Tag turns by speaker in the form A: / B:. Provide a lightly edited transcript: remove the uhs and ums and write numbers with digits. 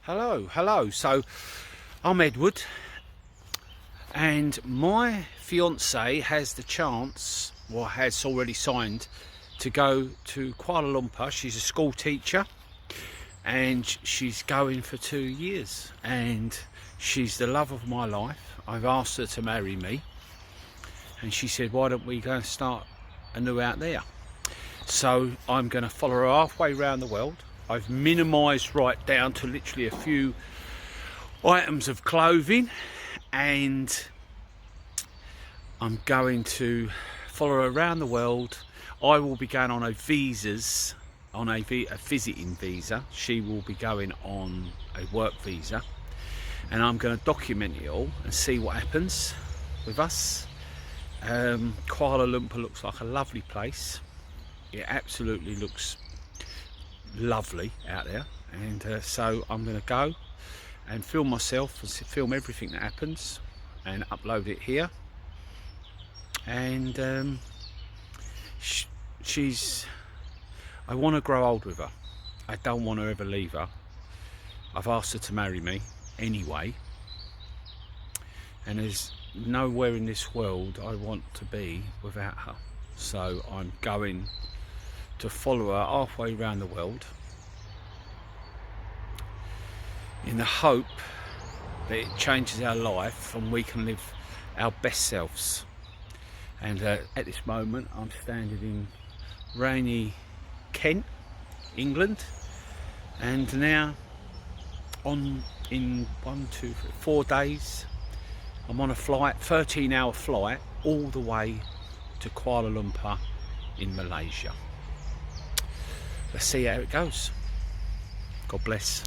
A: Hello. So I'm Edward, and my fiance has the chance, or has already signed, to go to Kuala Lumpur. She's a school teacher, and she's going for 2 years, and she's the love of my life. I've asked her to marry me, and she said, why don't we go and start anew out there? So I'm going to follow her halfway around the world. I've minimised right down to literally a few items of clothing, and I'm going to follow her around the world. I will be going on a visiting visa. She will be going on a work visa, and I'm going to document it all and see what happens with us. Kuala Lumpur looks like a lovely place. It absolutely looks lovely out there, and so I'm going to go and film myself and film everything that happens and upload it here. And I want to grow old with her. I don't want to ever leave her. I've asked her to marry me anyway, and there's nowhere in this world I want to be without her. So I'm going to follow her halfway around the world in the hope that it changes our life and we can live our best selves. And at this moment I'm standing in rainy Kent, England, and now in 4 days I'm on a flight, 13-hour flight, all the way to Kuala Lumpur in Malaysia. Let's see how it goes. God bless.